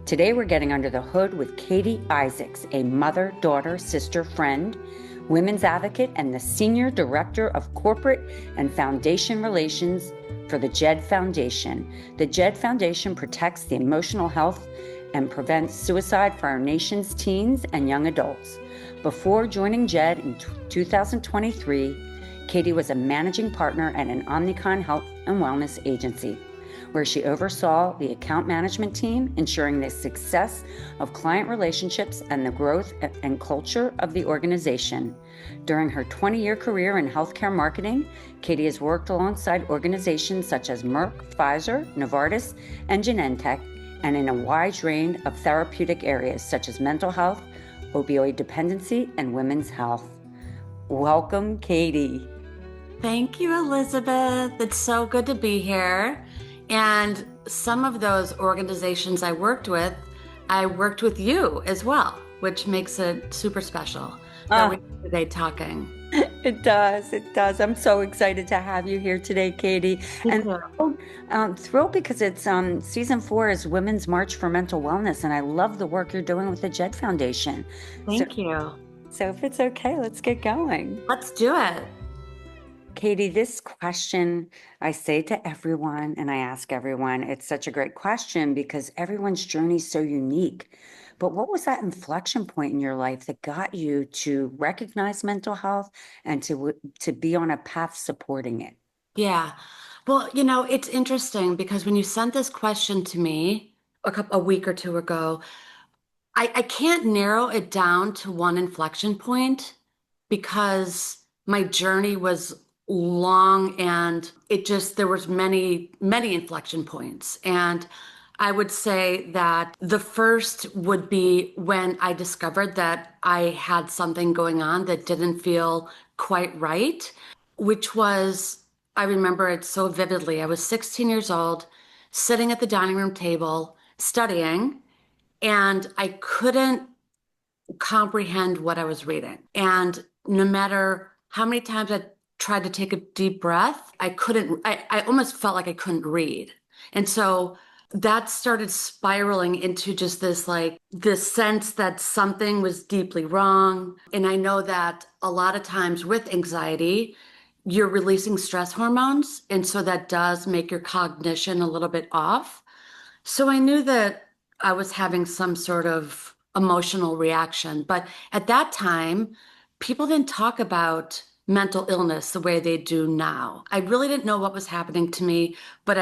Today we're getting under the hood with Katie Isaacs, a mother, daughter, sister, friend, women's advocate, and the Senior Director of Corporate and Foundation Relations for the JED Foundation. The JED Foundation protects the emotional health and prevents suicide for our nation's teens and young adults. Before joining JED in 2023, Katie was a managing partner at an Omnicom health and wellness agency, where she oversaw the account management team, ensuring the success of client relationships and the growth and culture of the organization. During her 20-year career in healthcare marketing, Katie has worked alongside organizations such as Merck, Pfizer, Novartis, and Genentech, and in a wide range of therapeutic areas such as mental health, opioid dependency, and women's health. Welcome, Katie. Thank you, Elizabeth. It's so good to be here. And some of those organizations I worked with you as well, which makes it super special that we're here today talking. It does. I'm so excited to have you here today, Katie. And thrilled because it's season 4 is Women's March for Mental Wellness, and I love the work you're doing with the JED Foundation. Thank you. So if it's okay, let's get going. Let's do it. Katie, this question I say to everyone and I ask everyone, it's such a great question because everyone's journey is so unique. But what was that inflection point in your life that got you to recognize mental health and to be on a path supporting it? Yeah. Well, it's interesting because when you sent this question to me a week or two ago, I can't narrow it down to one inflection point because my journey was long and there was many inflection points. And I would say that the first would be when I discovered that I had something going on that didn't feel quite right, which was, I remember it so vividly. I was 16 years old, sitting at the dining room table, studying, and I couldn't comprehend what I was reading. And no matter how many times I tried to take a deep breath, I almost felt like I couldn't read. And so that started spiraling into just this sense that something was deeply wrong. And I know that a lot of times with anxiety, you're releasing stress hormones. And so that does make your cognition a little bit off. So I knew that I was having some sort of emotional reaction. But at that time, people didn't talk about mental illness the way they do now. I really didn't know what was happening to me, but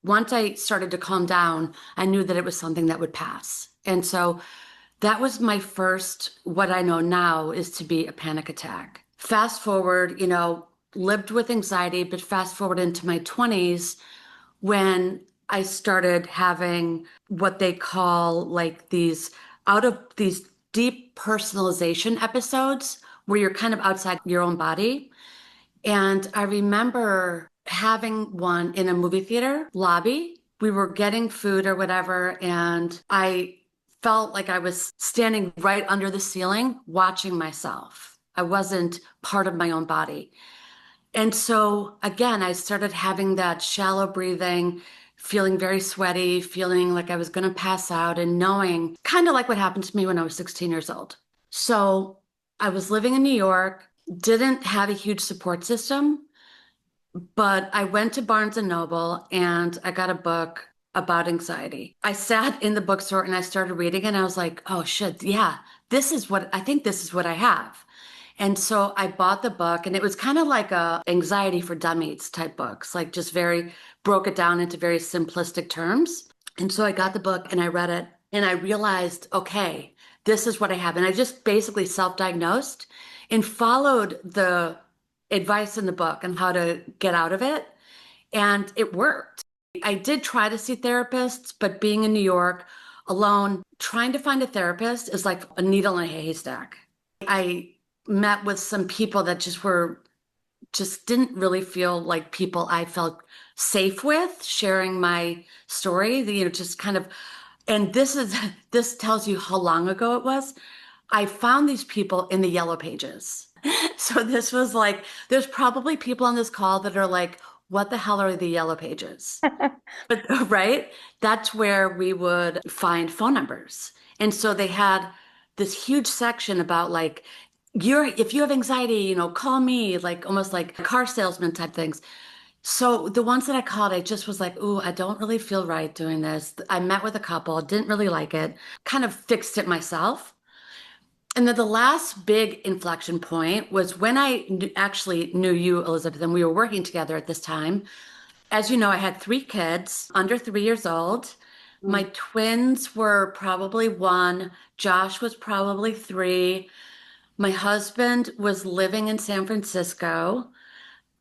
once I started to calm down, I knew that it was something that would pass. And so that was my first, what I know now is to be a panic attack. Fast forward, lived with anxiety, but fast forward into my 20s when I started having what they call these deep personalization episodes where you're kind of outside your own body. And I remember having one in a movie theater lobby. We were getting food or whatever, and I felt like I was standing right under the ceiling watching myself. I wasn't part of my own body. And so again, I started having that shallow breathing, feeling very sweaty, feeling like I was going to pass out, and knowing kind of like what happened to me when I was 16 years old. So I was living in New York, didn't have a huge support system, but I went to Barnes and Noble and I got a book about anxiety. I sat in the bookstore and I started reading and I was like, oh shit, yeah, this is what I have. And so I bought the book, and it was kind of like a anxiety for dummies type books, like just broke it down into very simplistic terms. And so I got the book and I read it and I realized, okay, this is what I have. And I just basically self-diagnosed and followed the advice in the book on how to get out of it. And it worked. I did try to see therapists, but being in New York alone, trying to find a therapist is like a needle in a haystack. I met with some people that just didn't really feel like people I felt safe with sharing my story, just kind of, and this tells you how long ago it was. I found these people in the yellow pages. So this was like, there's probably people on this call that are like what the hell are the yellow pages? But right, that's where we would find phone numbers. And so they had this huge section about like, if you have anxiety, call me, like almost like car salesman type things. So the ones that I called, I just was like, ooh, I don't really feel right doing this. I met with a couple, didn't really like it, kind of fixed it myself. And then the last big inflection point was when I actually knew you, Elizabeth, and we were working together at this time. As you know, I had three kids under 3 years old. My twins were probably one. Josh was probably three. My husband was living in San Francisco.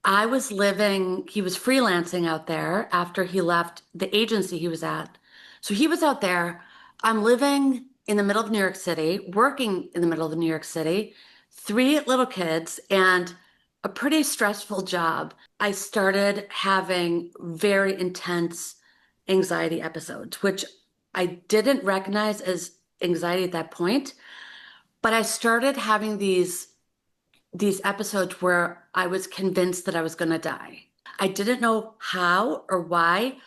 He was freelancing out there after he left the agency he was at. So he was out there. I'm living in the middle of New York City, working in the middle of New York City, three little kids, and a pretty stressful job. I started having very intense anxiety episodes, which I didn't recognize as anxiety at that point, but I started having these episodes where I was convinced that I was going to die. I didn't know how or why,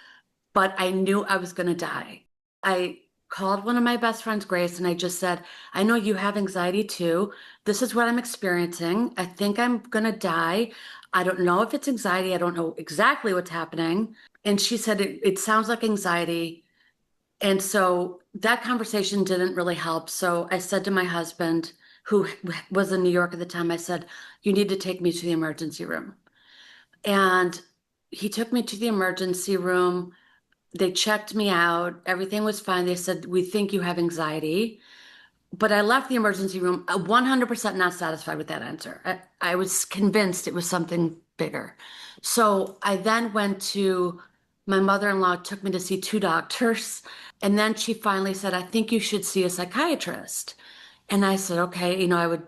but I knew I was going to die. I called one of my best friends, Grace, and I just said, I know you have anxiety too. This is what I'm experiencing. I think I'm going to die. I don't know if it's anxiety. I don't know exactly what's happening. And she said, it sounds like anxiety. And so that conversation didn't really help. So I said to my husband, who was in New York at the time, I said, you need to take me to the emergency room. And he took me to the emergency room. They checked me out. Everything was fine. They said, we think you have anxiety. But I left the emergency room 100% not satisfied with that answer. I was convinced it was something bigger. So I then went to my mother-in-law, took me to see two doctors. And then she finally said, I think you should see a psychiatrist. And I said, okay, I would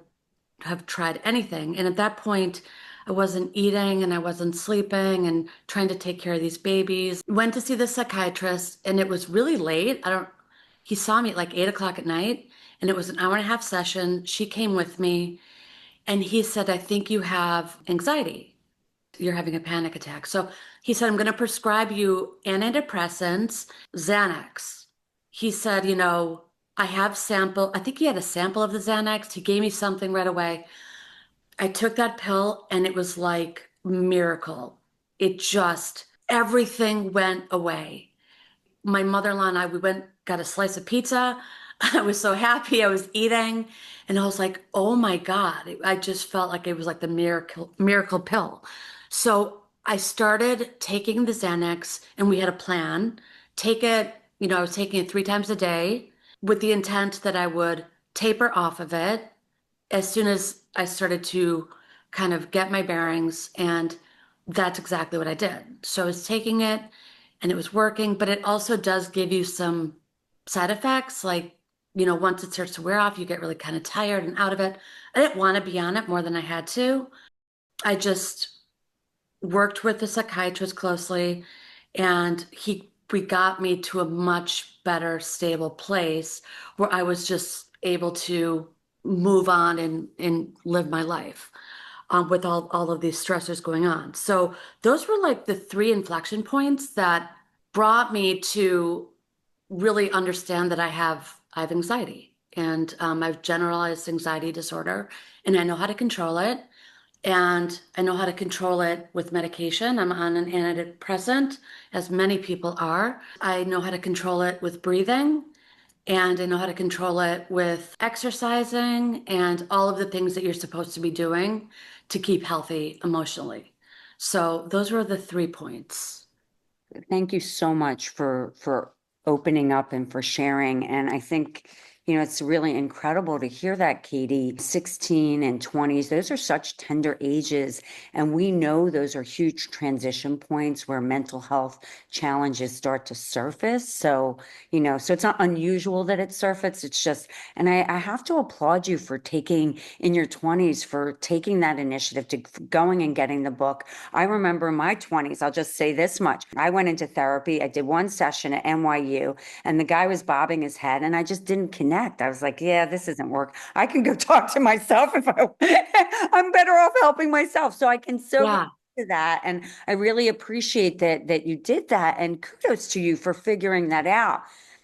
have tried anything. And at that point, I wasn't eating and I wasn't sleeping and trying to take care of these babies. Went to see the psychiatrist and it was really late. He saw me at like 8 o'clock at night and it was an hour and a half session. She came with me and he said, I think you have anxiety. You're having a panic attack. So he said, I'm going to prescribe you antidepressants, Xanax. He said, I think he had a sample of the Xanax. He gave me something right away. I took that pill and it was like miracle. Everything went away. My mother-in-law and I, we went, got a slice of pizza. I was so happy. I was eating and I was like, oh my God. I just felt like it was like the miracle pill. So I started taking the Xanax and we had a plan. I was taking it 3 times a day with the intent that I would taper off of it as soon as I started to kind of get my bearings. And that's exactly what I did. So I was taking it and it was working, but it also does give you some side effects. Like, once it starts to wear off, you get really kind of tired and out of it. I didn't want to be on it more than I had to. I just worked with the psychiatrist closely and we got me to a much better, stable place where I was just able to move on and live my life with all of these stressors going on. So those were like the three inflection points that brought me to really understand that I have anxiety and I've generalized anxiety disorder and I know how to control it. And I know how to control it with medication. I'm on an antidepressant, as many people are. I know how to control it with breathing, and I know how to control it with exercising and all of the things that you're supposed to be doing to keep healthy emotionally. So those were the 3 points. Thank you so much for opening up and for sharing. And I think, it's really incredible to hear that, Katie. 16 and 20s, those are such tender ages. And we know those are huge transition points where mental health challenges start to surface. So, so it's not unusual that it surfaced. It's just, and I have to applaud you for taking in your 20s, for taking that initiative to going and getting the book. I remember in my 20s, I'll just say this much. I went into therapy. I did one session at NYU and the guy was bobbing his head and I just didn't connect. I was like, yeah, this isn't work. I can go talk to myself if I'm better off helping myself. So I can so Yeah. to that. And I really appreciate that you did that. And kudos to you for figuring that out.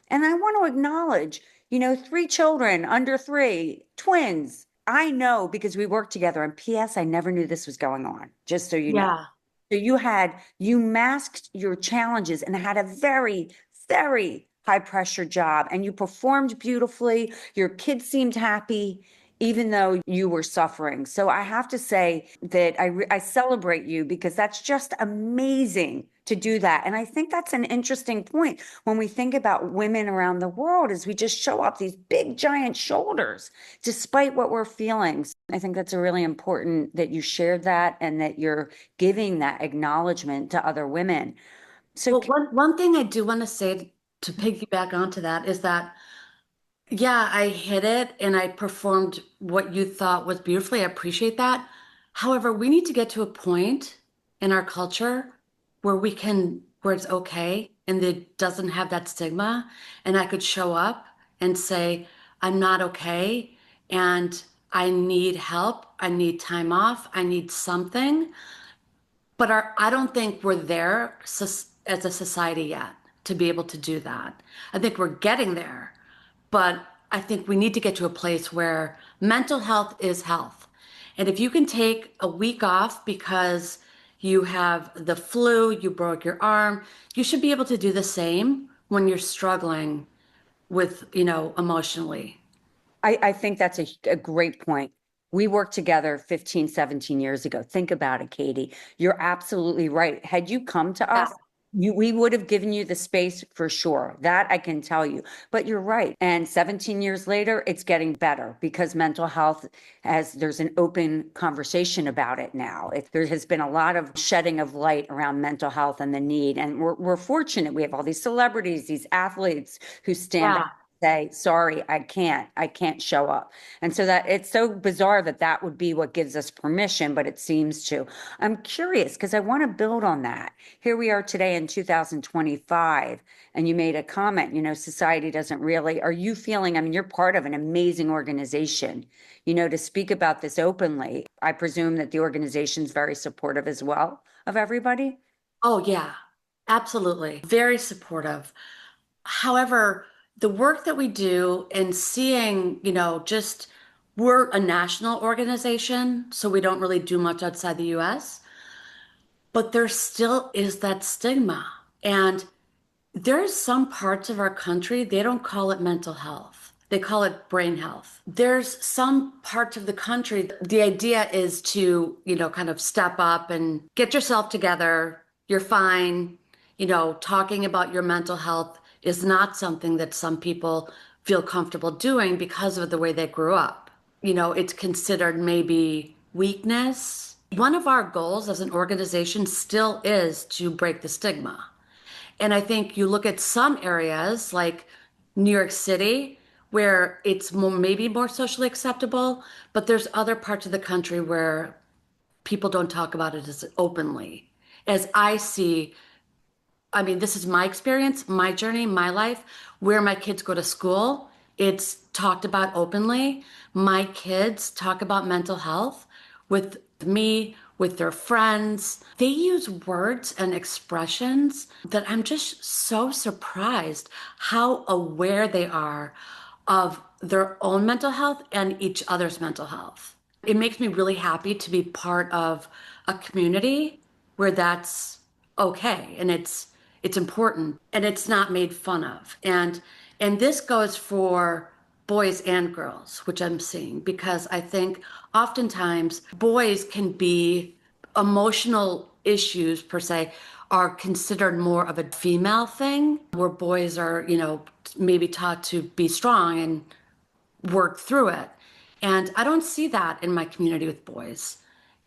And I want to acknowledge, 3 children under 3, twins. I know because we worked together. And P.S. I never knew this was going on, just so you know. Yeah. So you masked your challenges and had a very, very high pressure job, and you performed beautifully. Your kids seemed happy, even though you were suffering. So I have to say that I celebrate you because that's just amazing to do that. And I think that's an interesting point when we think about women around the world, is we just show up these big giant shoulders despite what we're feeling. I think that's a really important that you shared that and that you're giving that acknowledgement to other women. So, Well, one thing I do want to say to piggyback onto that is that, yeah, I hit it and I performed what you thought was beautifully. I appreciate that. However, we need to get to a point in our culture where it's okay and it doesn't have that stigma. And I could show up and say, I'm not okay and I need help. I need time off. I need something. But I don't think we're there as a society yet to be able to do that. I think we're getting there, but I think we need to get to a place where mental health is health. And if you can take a week off because you have the flu, you broke your arm, you should be able to do the same when you're struggling with, emotionally. I think that's a great point. We worked together 15, 17 years ago. Think about it, Katie. You're absolutely right. Had you come to Yeah. us, we would have given you the space for sure. That I can tell you. But you're right. And 17 years later, it's getting better because mental health there's an open conversation about it now. There has been a lot of shedding of light around mental health and the need. And we're fortunate. We have all these celebrities, these athletes who stand up, Yeah. say, sorry, I can't show up. And so that it's so bizarre that would be what gives us permission, but it seems to. I'm curious because I want to build on that. Here we are today in 2025, and you made a comment, society doesn't really, are you feeling, I mean, you're part of an amazing organization, to speak about this openly. I presume that the organization's very supportive as well of everybody. Oh, yeah. Absolutely. Very supportive. However, the work that we do and seeing, just we're a national organization, so we don't really do much outside the US, but there still is that stigma. And there's some parts of our country, they don't call it mental health. They call it brain health. There's some parts of the country, the idea is to, kind of step up and get yourself together. You're fine. Talking about your mental health is not something that some people feel comfortable doing because of the way they grew up. It's considered maybe weakness. One of our goals as an organization still is to break the stigma. And I think you look at some areas like New York City where it's maybe more socially acceptable, but there's other parts of the country where people don't talk about it as openly. As I see, I mean, this is my experience, my journey, my life, where my kids go to school. It's talked about openly. My kids talk about mental health with me, with their friends. They use words and expressions that I'm just so surprised how aware they are of their own mental health and each other's mental health. It makes me really happy to be part of a community where that's okay and it's important and it's not made fun of. And this goes for boys and girls, which I'm seeing because I think oftentimes boys can be emotional issues per se are considered more of a female thing where boys are, maybe taught to be strong and work through it. And I don't see that in my community with boys.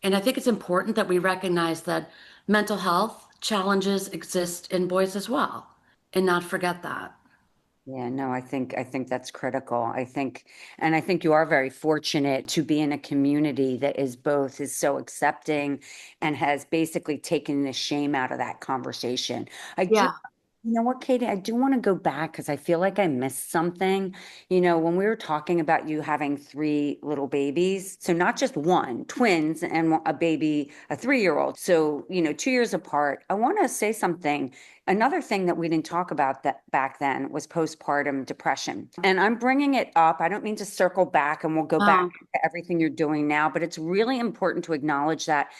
And I think it's important that we recognize that mental health challenges exist in boys as well and not forget that. Yeah, no, I think that's critical. And I think you are very fortunate to be in a community that is so accepting and has basically taken the shame out of that conversation. I do Yeah. You know what, Katie? I do want to go back because I feel like I missed something. When we were talking about you having three little babies, so not just one, twins and a baby, a 3-year-old. So, 2 years apart. I want to say something. Another thing that we didn't talk about that back then was postpartum depression. And I'm bringing it up. I don't mean to circle back and we'll go back Oh, to everything you're doing now, but it's really important to acknowledge that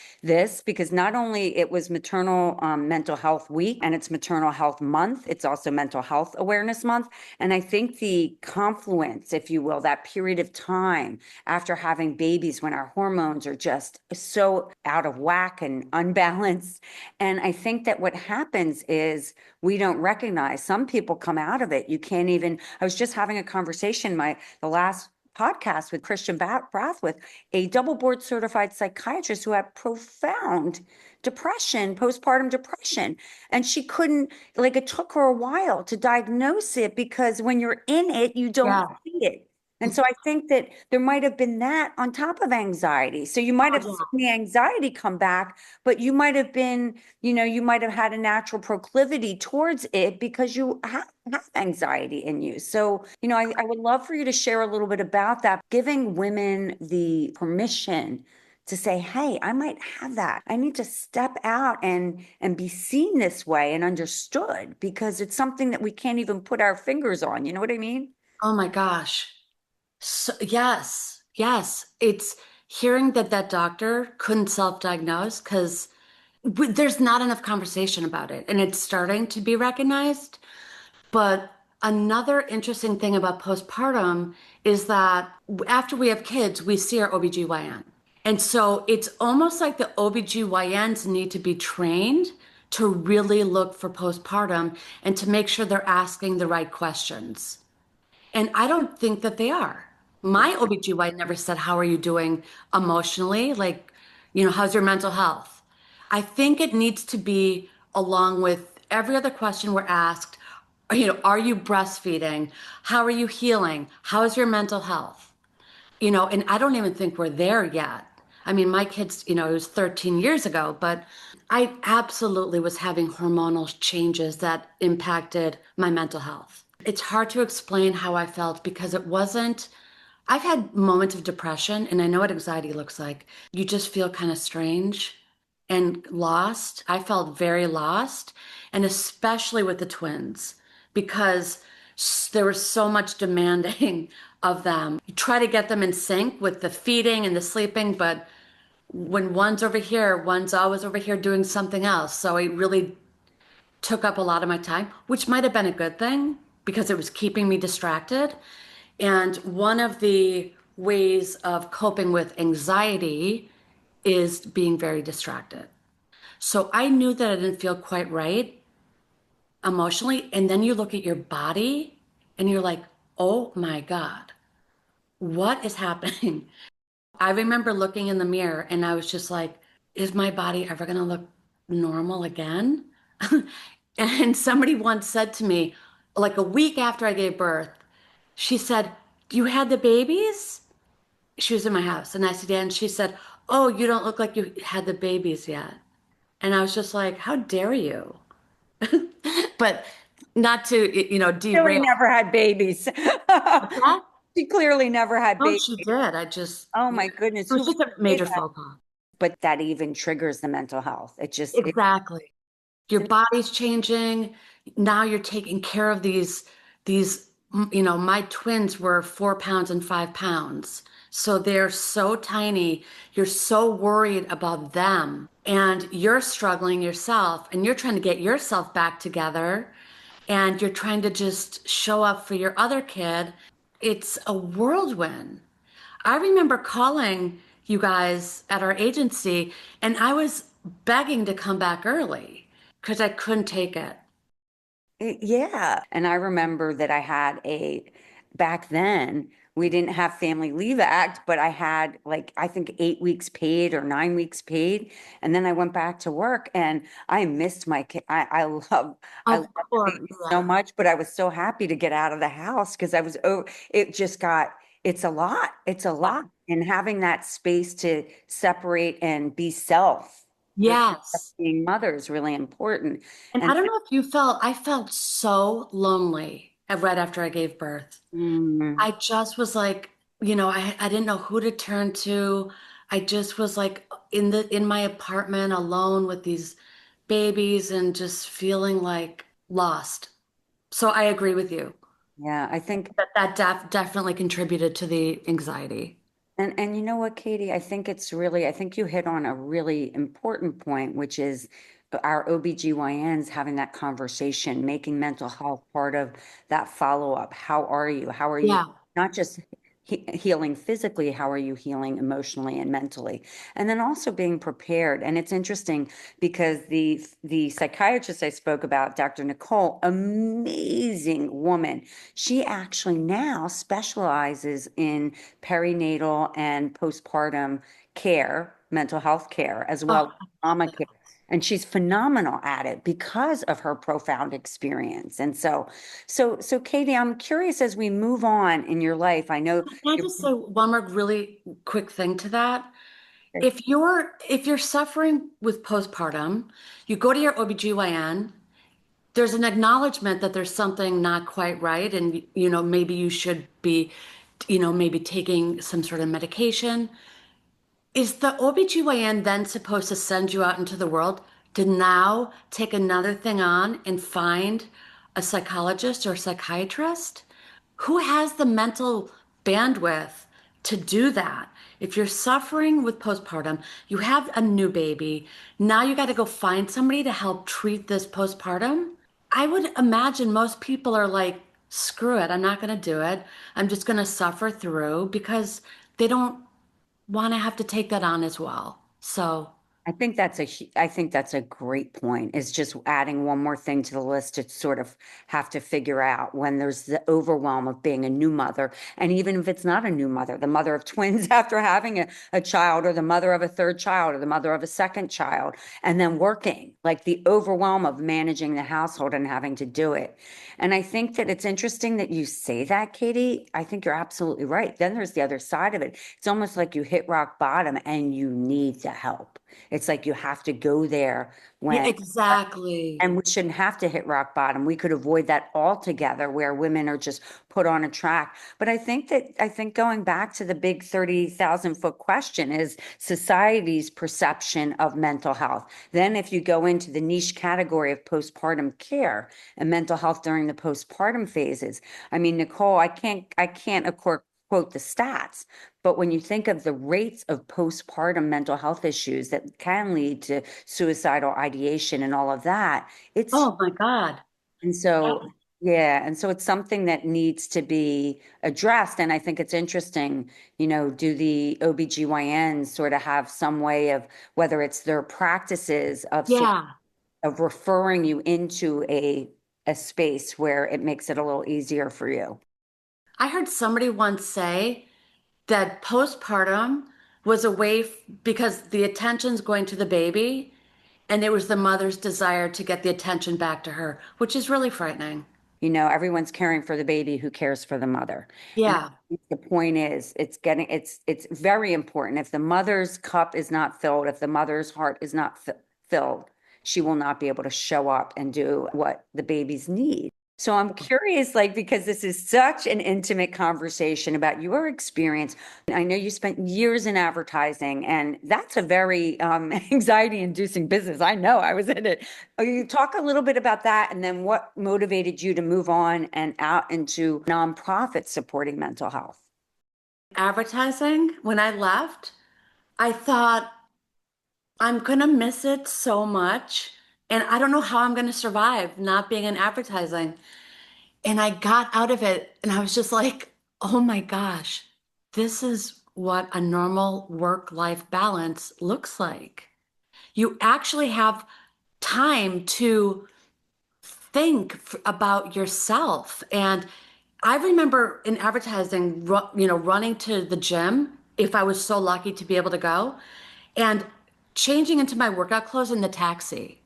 because not only it was maternal mental health week and it's maternal health month, it's also mental health awareness month. And I think the confluence, if you will, that period of time after having babies when our hormones are just so out of whack and unbalanced. And I think that what happens is we don't recognize some people come out of it. You can't even, I was just having a conversation, the last podcast with Christian Brathwaite, a double board certified psychiatrist who had profound depression, postpartum depression. And she couldn't, like, it took her a while to diagnose it because when you're in it, you don't yeah. see it. And so I think that there might have been that on top of anxiety. So you might have Oh, seen the anxiety come back, but you might have been, you might have had a natural proclivity towards it because you have anxiety in you. So, I would love for you to share a little bit about that, giving women the permission to say, hey, I might have that. I need to step out and be seen this way and understood because it's something that we can't even put our fingers on. You know what I mean? oh my gosh. So, yes, yes. It's hearing that that doctor couldn't self-diagnose because there's not enough conversation about it, and it's starting to be recognized. But another interesting thing about postpartum is that after we have kids, we see our OBGYN. And so it's almost like the OBGYNs need to be trained to really look for postpartum and to make sure they're asking the right questions. And I don't think that they are. My OBGYN never said, how are you doing emotionally? Like, how's your mental health? I think it needs to be along with every other question we're asked. Are you breastfeeding? How are you healing? How is your mental health? And I don't even think we're there yet. I mean, my kids, it was 13 years ago, but I absolutely was having hormonal changes that impacted my mental health. It's hard to explain how I felt because it wasn't, I've had moments of depression and I know what anxiety looks like. You just feel kind of strange and lost. I felt very lost, and especially with the twins because there was so much demanding of them. You try to get them in sync with the feeding and the sleeping, but when one's over here, one's always over here doing something else. So it really took up a lot of my time, which might have been a good thing because it was keeping me distracted. And one of the ways of coping with anxiety is being very distracted. So I knew that I didn't feel quite right emotionally. And then you look at your body and you're like, oh my God, what is happening? I remember looking in the mirror and I was just like, is my body ever going to look normal again? And somebody once said to me, like a week after I gave birth, she said, you had the babies? She was in my house. And I said, yeah. And she said, oh, you don't look like you had the babies yet. And I was just like, how dare you? But not to, Clearly derail. never had babies. What's that? She clearly never had Oh, babies. she did. I just, Oh yeah. my goodness. It Who was would just a say major that? faux pas. But that even triggers the mental health. Exactly. Your body's changing. Now you're taking care of these, my twins were 4 pounds and 5 pounds. So they're so tiny. You're so worried about them and you're struggling yourself and you're trying to get yourself back together and you're trying to just show up for your other kid. It's a whirlwind. I remember calling you guys at our agency and I was begging to come back early because I couldn't take it. Yeah. And I remember that back then, we didn't have Family Leave Act, but I had, like, I think 8 weeks paid or 9 weeks paid. And then I went back to work and I missed my kid. I love Of the course, baby so yeah. much, but I was so happy to get out of the house because it just it's a lot. It's a lot. And having that space to separate and be self. Yes. being mother is really important. And I And don't know if you felt, I felt so lonely right after I gave birth. mm, I just was like, I didn't know who to turn to. I just was like in my apartment alone with these babies and just feeling like lost. So I agree with you yeah, I think. that definitely contributed to the anxiety. And you know what, Katie? I think you hit on a really important point, which is our OBGYNs having that conversation, making mental health part of that follow-up. How are you? How are you Yeah. not just healing physically, how are you healing emotionally and mentally? And then also being prepared. And it's interesting because the psychiatrist I spoke about, Dr. Nicole, amazing woman. She actually now specializes in perinatal and postpartum care, mental health care, as well Oh, as trauma care. And she's phenomenal at it because of her profound experience. And so Katie, I'm curious as we move on in your life. I know can I you're just say one more really quick thing to that? If you're suffering with postpartum, you go to your OBGYN, there's an acknowledgement that there's something not quite right and maybe you should be maybe taking some sort of medication. Is the OBGYN then supposed to send you out into the world to now take another thing on and find a psychologist or psychiatrist? Who has the mental bandwidth to do that? If you're suffering with postpartum, you have a new baby, now you got to go find somebody to help treat this postpartum. I would imagine most people are like, screw it, I'm not going to do it. I'm just going to suffer through because they don't want to have to take that on as well. So, I think that's a great point. Is just adding one more thing to the list to sort of have to figure out when there's the overwhelm of being a new mother. And even if it's not a new mother, the mother of twins after having a child, or the mother of a third child, or the mother of a second child, and then working, like the overwhelm of managing the household and having to do it. And I think that it's interesting that you say that, Katie. I think you're absolutely right. Then there's the other side of it. It's almost like you hit rock bottom and you need the help. It's like you have to go there yeah, when, exactly. and we shouldn't have to hit rock bottom. We could avoid that altogether where women are just put on a track. But I think going back to the big 30,000 foot question is society's perception of mental health. Then if you go into the niche category of postpartum care and mental health during the postpartum phases, I mean, Nicole, I can't of course quote the stats, but when you think of the rates of postpartum mental health issues that can lead to suicidal ideation and all of that, it's, Oh my God. and so, yeah, and so it's something that needs to be addressed. And I think it's interesting, do the OBGYNs sort of have some way of, whether it's their practices of Yeah. of referring you into a space where it makes it a little easier for you. I heard somebody once say that postpartum was a way because the attention's going to the baby and it was the mother's desire to get the attention back to her, which is really frightening. Everyone's caring for the baby who cares for the mother. And I Yeah. think the point is it's very important. If the mother's cup is not filled, if the mother's heart is not filled, she will not be able to show up and do what the babies need. So I'm curious, like, because this is such an intimate conversation about your experience. I know you spent years in advertising, and that's a very anxiety-inducing business. I know I was in it. You talk a little bit about that, and then what motivated you to move on and out into nonprofits supporting mental health? Advertising, when I left, I thought, I'm gonna miss it so much. And I don't know how I'm gonna survive not being in advertising. And I got out of it and I was just like, oh my gosh, this is what a normal work-life balance looks like. You actually have time to think about yourself. And I remember in advertising, running to the gym if I was so lucky to be able to go and changing into my workout clothes in the taxi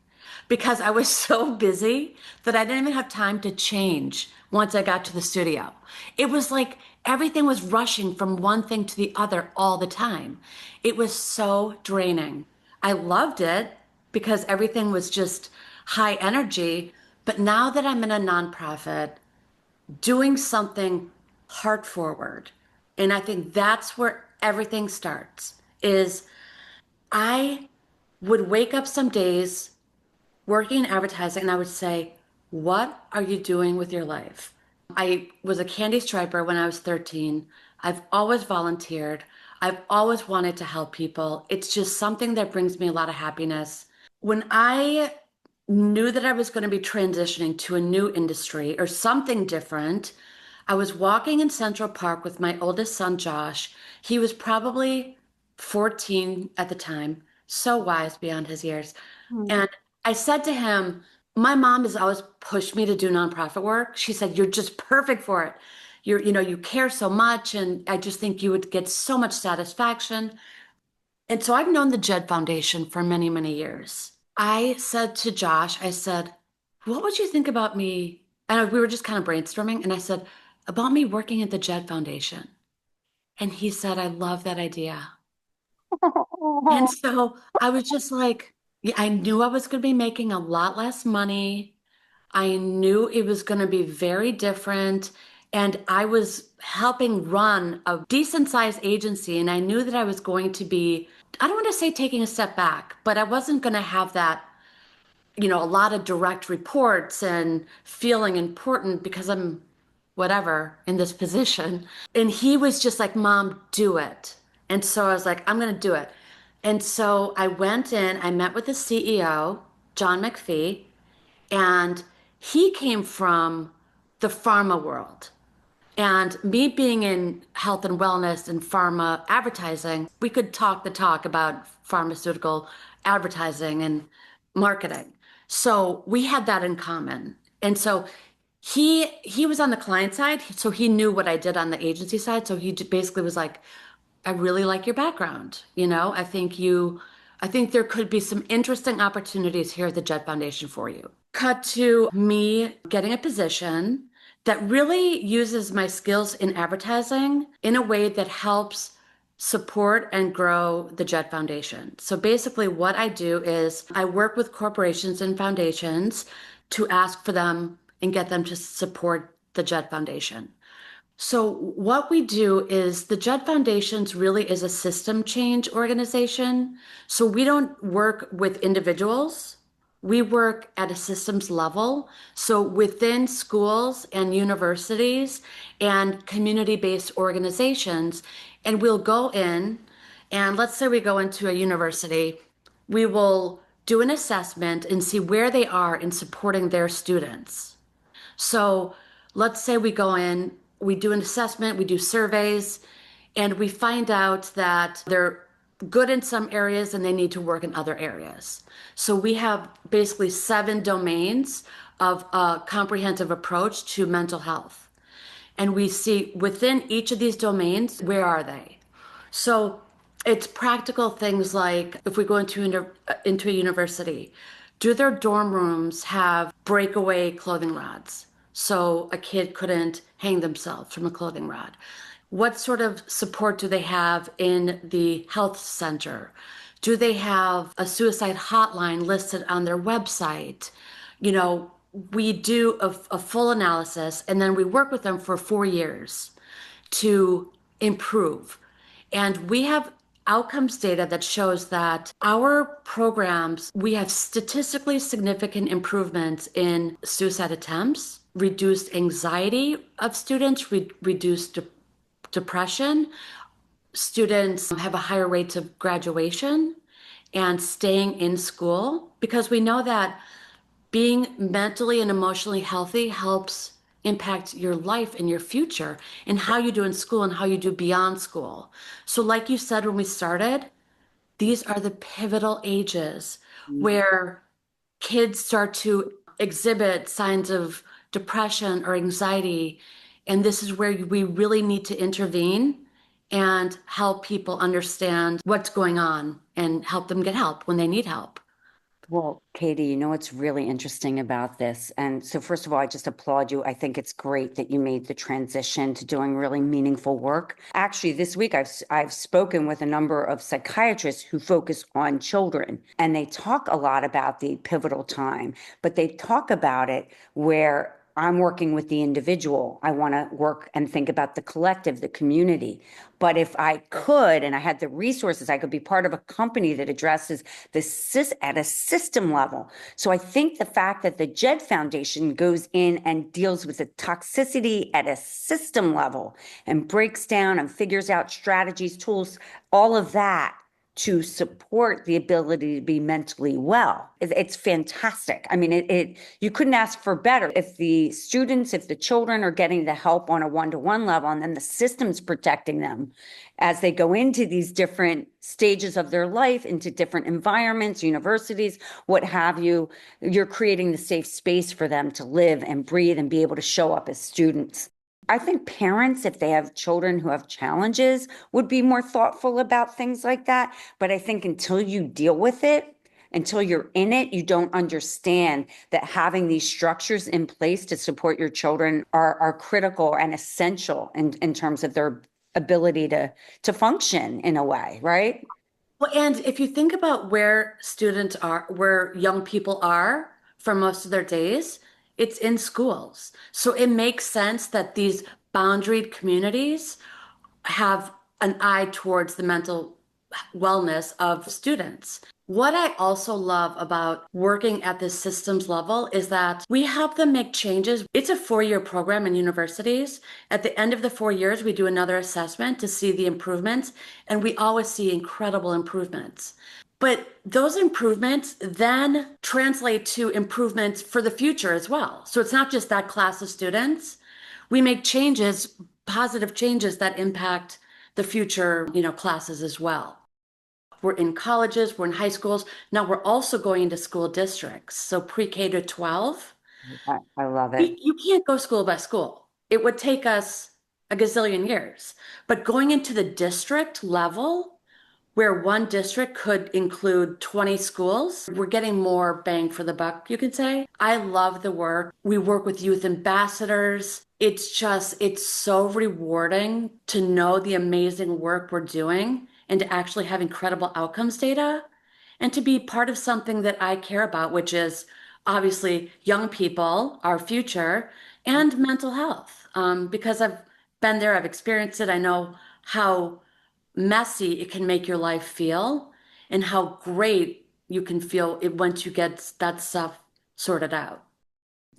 because I was so busy that I didn't even have time to change once I got to the studio. It was like everything was rushing from one thing to the other all the time. It was so draining. I loved it. because everything was just high energy. But now that I'm in a nonprofit, doing something heart forward, and I think that's where everything starts, is I would wake up some days working in advertising and I would say, what are you doing with your life? I was a candy striper when I was 13. I've always volunteered. I've always wanted to help people. It's just something that brings me a lot of happiness. When I knew that I was going to be transitioning to a new industry or something different, I was walking in Central Park with my oldest son, Josh. He was probably 14 at the time, so wise beyond his years. Mm. And I said to him, my mom has always pushed me to do nonprofit work. She said, you're just perfect for it. You care so much, and I just think you would get so much satisfaction. And so I've known the JED Foundation for many, many years. I said to Josh, I said, what would you think about me? And we were just kind of brainstorming, and I said, about me working at the JED Foundation. And he said, I love that idea. And so I was just like, yeah, I knew I was going to be making a lot less money. I knew it was going to be very different. And I was helping run a decent sized agency. And I knew that I was going to be, I don't want to say taking a step back, but I wasn't going to have that, a lot of direct reports and feeling important because I'm whatever in this position. And he was just like, Mom, do it. And so I was like, I'm going to do it. And so I went in, I met with the CEO, John McPhee, and he came from the pharma world. And me being in health and wellness and pharma advertising, we could talk the talk about pharmaceutical advertising and marketing. So we had that in common. And so he was on the client side, so he knew what I did on the agency side. So he basically was like, I really like your background. I think there could be some interesting opportunities here at the Jet Foundation for you. Cut to me getting a position that really uses my skills in advertising in a way that helps support and grow the Jet Foundation. So basically, what I do is I work with corporations and foundations to ask for them and get them to support the Jet Foundation. So what we do is the JED Foundations really is a system change organization. So we don't work with individuals. We work at a systems level. So within schools and universities and community-based organizations, and we'll go in and let's say we go into a university, we will do an assessment and see where they are in supporting their students. So let's say we go in, we do an assessment, we do surveys, and we find out that they're good in some areas and they need to work in other areas. So we have basically 7 domains of a comprehensive approach to mental health. And we see within each of these domains, where are they? So it's practical things like if we go into a university, do their dorm rooms have breakaway clothing rods so a kid couldn't hang themselves from a clothing rod? What sort of support do they have in the health center? Do they have a suicide hotline listed on their website? We do a full analysis and then we work with them for 4 years to improve. And we have outcomes data that shows that our programs, we have statistically significant improvements in suicide attempts, reduced anxiety of students, reduced depression. Students have a higher rate of graduation and staying in school because we know that being mentally and emotionally healthy helps impact your life and your future and how you do in school and how you do beyond school. So, like you said when we started, these are the pivotal ages where kids start to exhibit signs of depression or anxiety. And this is where we really need to intervene and help people understand what's going on and help them get help when they need help. Well, Katie, you know what's really interesting about this? And so, first of all, I just applaud you. I think it's great that you made the transition to doing really meaningful work. Actually, this week I've spoken with a number of psychiatrists who focus on children, and they talk a lot about the pivotal time, but they talk about it where I'm working with the individual. I want to work and think about the collective, the community. But if I could, and I had the resources, I could be part of a company that addresses this at a system level. So I think the fact that the JED Foundation goes in and deals with the toxicity at a system level and breaks down and figures out strategies, tools, all of that to support the ability to be mentally well. It's fantastic. I mean, you couldn't ask for better. If the students, if the children are getting the help on a one-to-one level, and then the system's protecting them as they go into these different stages of their life, into different environments, universities, what have you, you're creating the safe space for them to live and breathe and be able to show up as students. I think parents, if they have children who have challenges, would be more thoughtful about things like that. But I think until you deal with it, until you're in it, you don't understand that having these structures in place to support your children are critical and essential in terms of their ability to function in a way, right? Well, and if you think about where students are, where young people are for most of their days, it's in schools. So it makes sense that these boundaried communities have an eye towards the mental wellness of students. What I also love about working at this systems level is that we help them make changes. It's a 4-year program in universities. At the end of the 4 years, we do another assessment to see the improvements, and we always see incredible improvements. But those improvements then translate to improvements for the future as well. So it's not just that class of students. We make changes, positive changes that impact the future, classes as well. We're in colleges, we're in high schools. Now we're also going into school districts. So pre-K to 12. I love it. You can't go school by school. It would take us a gazillion years. But going into the district level, where one district could include 20 schools, we're getting more bang for the buck, you could say. I love the work. We work with youth ambassadors. It's so rewarding to know the amazing work we're doing and to actually have incredible outcomes data and to be part of something that I care about, which is obviously young people, our future, and mental health. Because I've been there, I've experienced it. I know how messy it can make your life feel and how great you can feel it once you get that stuff sorted out.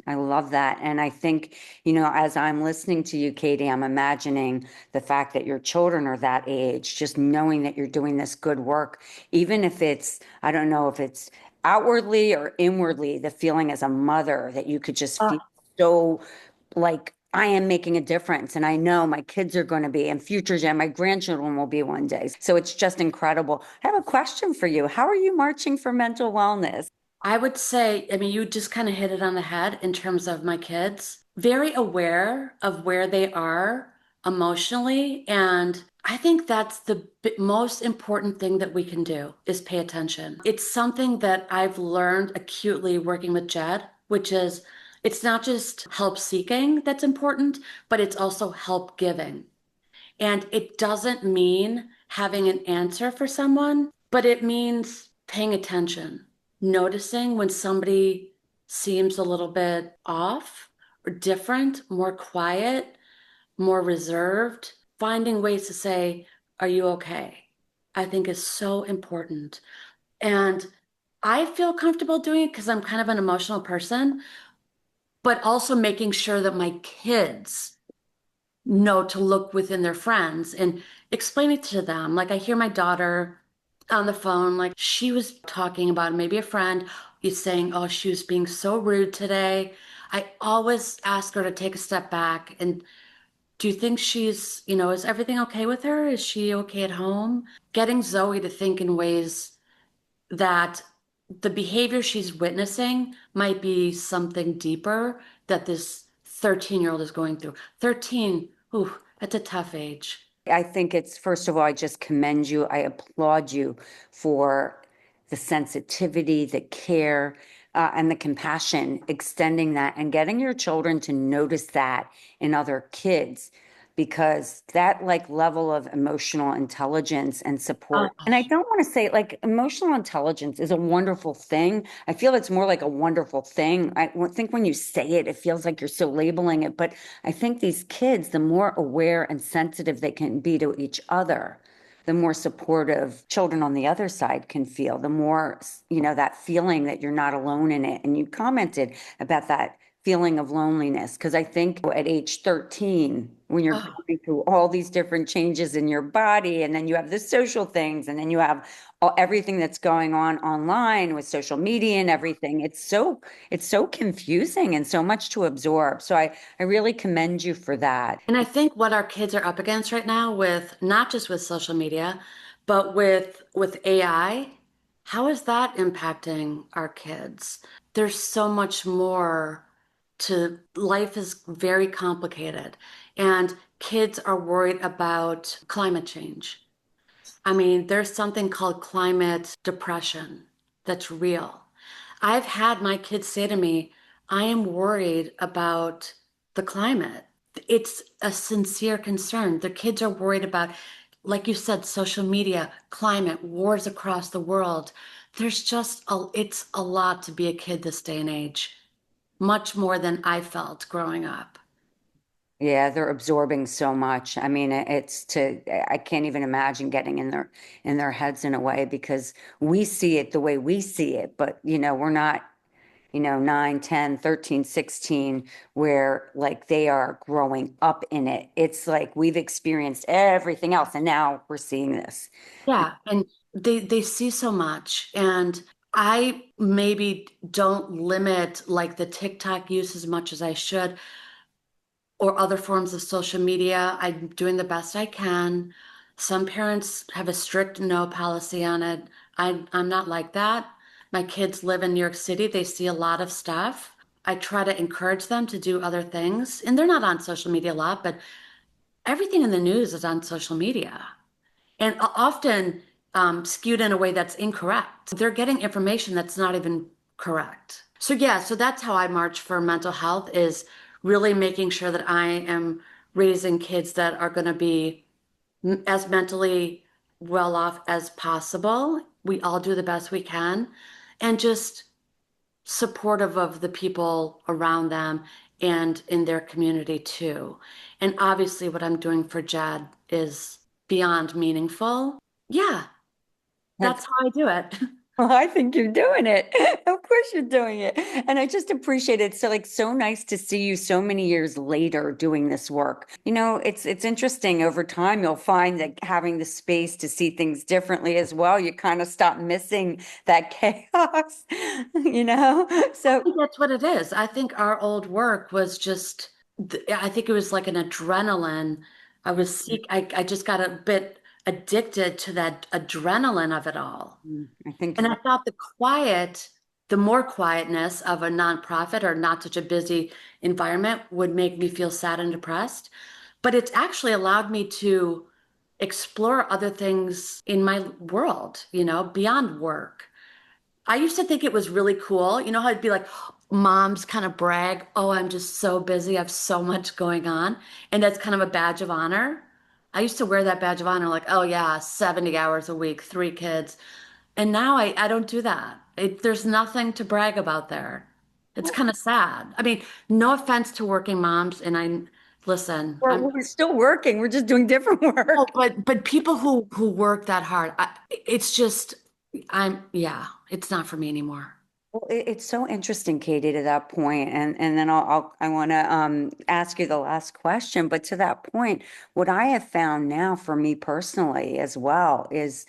I love that. And I think, you know, as I'm listening to you, Katie, I'm imagining the fact that your children are that age, just knowing that you're doing this good work, even if it's, I don't know if it's outwardly or inwardly, the feeling as a mother that you could just feel so like I am making a difference. And I know my kids are going to be and future gen, my grandchildren will be one day. So it's just incredible. I have a question for you. How are you marching for mental wellness? I would say, I mean, you just kind of hit it on the head in terms of my kids. Very aware of where they are emotionally. And I think that's the most important thing that we can do is pay attention. It's something that I've learned acutely working with Jed, which is it's not just help seeking that's important, but it's also help giving. And it doesn't mean having an answer for someone, but it means paying attention, noticing when somebody seems a little bit off or different, more quiet, more reserved, finding ways to say, "Are you okay?" I think is so important. And I feel comfortable doing it because I'm kind of an emotional person, but also making sure that my kids know to look within their friends and explain it to them. Like I hear my daughter on the phone, like she was talking about maybe a friend is saying, oh, she was being so rude today. I always ask her to take a step back and do you think she's, is everything okay with her? Is she okay at home? Getting Zoe to think in ways that the behavior she's witnessing might be something deeper that this 13-year-old is going through. 13, ooh, that's a tough age. I think it's, first of all, I just commend you. I applaud you for the sensitivity, the care, and the compassion, extending that and getting your children to notice that in other kids, because that like level of emotional intelligence and Oh, support. And I don't want to say like emotional intelligence is a wonderful thing. I feel it's more like a wonderful thing. I think when you say it, it feels like you're so labeling it. But I think these kids, the more aware and sensitive they can be to each other, the more supportive children on the other side can feel, the more, that feeling that you're not alone in it. And you commented about that feeling of loneliness. Because I think at age 13, when you're oh. going through all these different changes in your body, and then you have the social things, and then you have everything that's going on online with social media and everything, it's so confusing and so much to absorb. So I really commend you for that. And I think what our kids are up against right now with not just with social media, but with AI, how is that impacting our kids? There's so much more to life is very complicated and kids are worried about climate change. I mean, there's something called climate depression that's real. I've had my kids say to me, I am worried about the climate. It's a sincere concern. The kids are worried about, like you said, social media, climate, wars across the world. It's a lot to be a kid this day and age, much more than I felt growing up. Yeah, they're absorbing so much. I mean, I can't even imagine getting in their heads in a way, because we see it the way we see it, but we're not, 9, 10, 13, 16, where like they are growing up in it. It's like we've experienced everything else and now we're seeing this. Yeah, and they see so much, and I maybe don't limit like the TikTok use as much as I should, or other forms of social media. I'm doing the best I can. Some parents have a strict no policy on it. I'm not like that. My kids live in New York City. They see a lot of stuff. I try to encourage them to do other things, and they're not on social media a lot, but everything in the news is on social media and often skewed in a way that's incorrect. They're getting information that's not even correct. So yeah, so that's how I march for mental health is really making sure that I am raising kids that are going to be as mentally well off as possible. We all do the best we can and just supportive of the people around them and in their community too. And obviously what I'm doing for JED is beyond meaningful. Yeah, That's that's how I do it. Well, I think you're doing it. Of course you're doing it. And I just appreciate it. So like so nice to see you so many years later doing this work. It's interesting over time you'll find that having the space to see things differently as well, you kind of stop missing that chaos, you know? I So think that's what it is. I think our old work was just, I think it was like an adrenaline. I just got a bit addicted to that adrenaline of it all. I think And you're I right. thought the more quietness of a nonprofit or not such a busy environment would make me feel sad and depressed. But it's actually allowed me to explore other things in my world, beyond work. I used to think it was really cool. You know how it'd be like moms kind of brag, oh, I'm just so busy. I have so much going on. And that's kind of a badge of honor. I used to wear that badge of honor, like, oh, yeah, 70 hours a week, 3 kids. And now I don't do that. There's nothing to brag about there. It's kind of sad. I mean, no offense to working moms. And listen, We're still working. We're just doing different oh, work. but people who work that hard, it's just, yeah, it's not for me anymore. Well, it's so interesting, Katie, to that point, and then I want to ask you the last question. But to that point, what I have found now for me personally as well is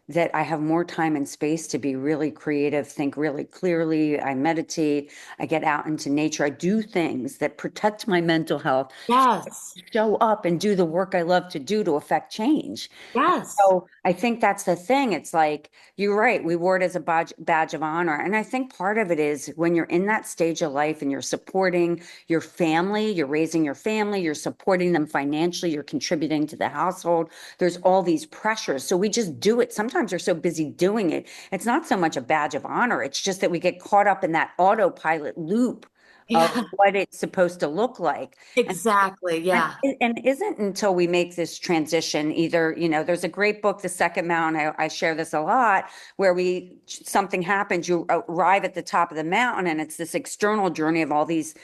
that I have more time and space to be really creative, think really clearly. I meditate, I get out into nature, I do things that protect my mental health, Yes, show up and do the work I love to do to affect change. yes, So I think that's the thing. It's like, you're right. We wore it as a badge of honor. And I think part of it is when you're in that stage of life and you're supporting your family, you're raising your family, you're supporting them financially, you're contributing to the household. There's all these pressures. So we just do it. Sometimes sometimes are so busy doing it. It's not so much a badge of honor. It's just that we get caught up in that autopilot loop of Yeah, what it's supposed to look like. And exactly. and, Yeah. and isn't until we make this transition, either, there's a great book, The Second Mountain. I share this a lot, where something happens, you arrive at the top of the mountain, and it's this external journey of all these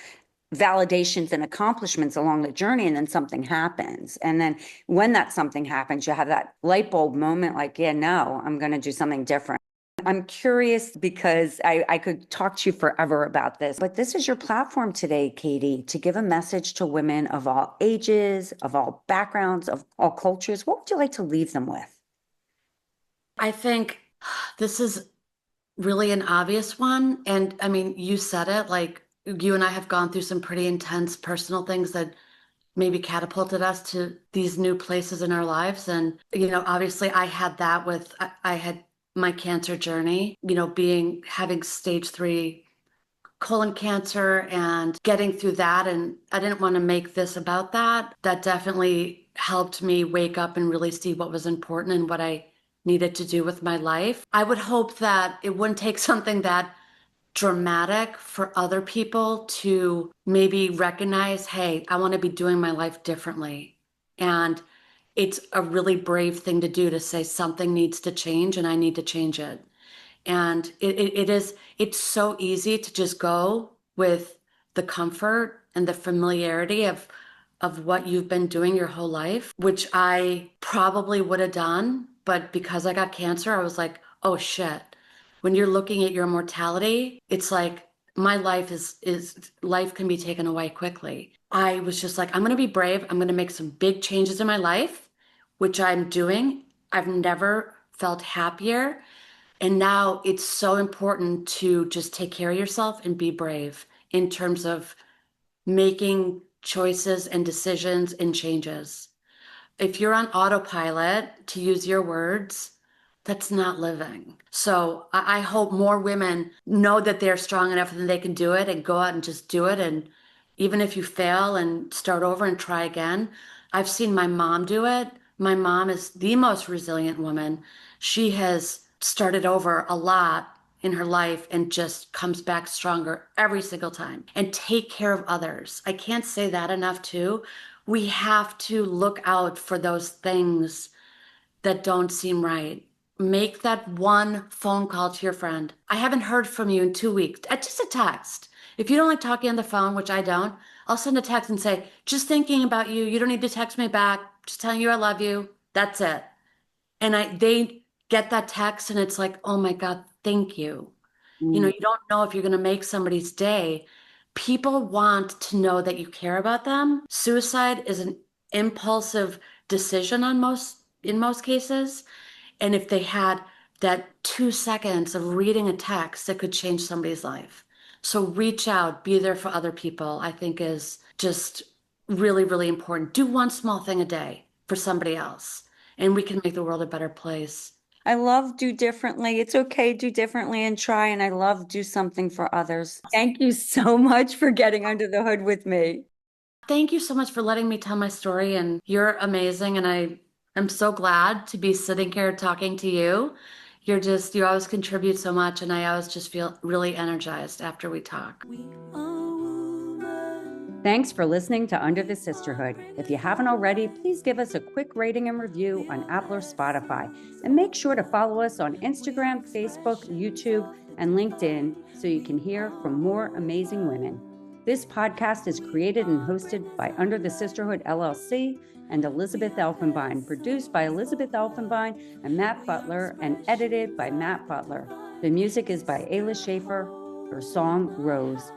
validations and accomplishments along the journey, and then something happens. And then when that something happens, you have that light bulb moment, like, yeah, no, I'm going to do something different. I'm curious because I could talk to you forever about this, but this is your platform today, Katie, to give a message to women of all ages, of all backgrounds, of all cultures. What would you like to leave them with? I think this is really an obvious one. And I mean, you said it, like you and I have gone through some pretty intense personal things that maybe catapulted us to these new places in our lives. And, obviously I had that I had my cancer journey, having stage 3 colon cancer and getting through that. And I didn't want to make this about that. That definitely helped me wake up and really see what was important and what I needed to do with my life. I would hope that it wouldn't take something that dramatic for other people to maybe recognize, hey, I want to be doing my life differently. And it's a really brave thing to do, to say something needs to change and I need to change it. And it's so easy to just go with the comfort and the familiarity of what you've been doing your whole life, which I probably would have done. But because I got cancer, I was like, oh shit. When you're looking at your mortality, it's like my life is life can be taken away quickly. I was just like, I'm gonna be brave. I'm gonna make some big changes in my life, which I'm doing. I've never felt happier. And now it's so important to just take care of yourself and be brave in terms of making choices and decisions and changes. If you're on autopilot, to use your words, that's not living. So I hope more women know that they're strong enough and they can do it and go out and just do it. And even if you fail and start over and try again, I've seen my mom do it. My mom is the most resilient woman. She has started over a lot in her life and just comes back stronger every single time and take care of others. I can't say that enough too. We have to look out for those things that don't seem right. Make that one phone call to your friend. I haven't heard from you in 2 weeks. Just a text. If you don't like talking on the phone, which I don't, I'll send a text and say, just thinking about you. You don't need to text me back. Just telling you I love you. That's it. And they get that text and it's like, oh my God, thank you. Mm. You don't know if you're going to make somebody's day. People want to know that you care about them. Suicide is an impulsive decision in most cases. And if they had that 2 seconds of reading a text, that could change somebody's life. So reach out, be there for other people, I think is just really, really important. Do one small thing a day for somebody else, and we can make the world a better place. I love do differently. It's okay, do differently and try. And I love do something for others. Thank you so much for getting under the hood with me. Thank you so much for letting me tell my story, and you're amazing. And I am so glad to be sitting here talking to you. You always contribute so much, and I always just feel really energized after we talk. Thanks for listening to Under the Sisterhood. If you haven't already, please give us a quick rating and review on Apple or Spotify. And make sure to follow us on Instagram, Facebook, YouTube, and LinkedIn so you can hear from more amazing women. This podcast is created and hosted by Under the Sisterhood LLC and Elizabeth Elfenbein, produced by Elizabeth Elfenbein and Matt Butler, and edited by Matt Butler. The music is by Ayla Schaefer. Her song, Rose.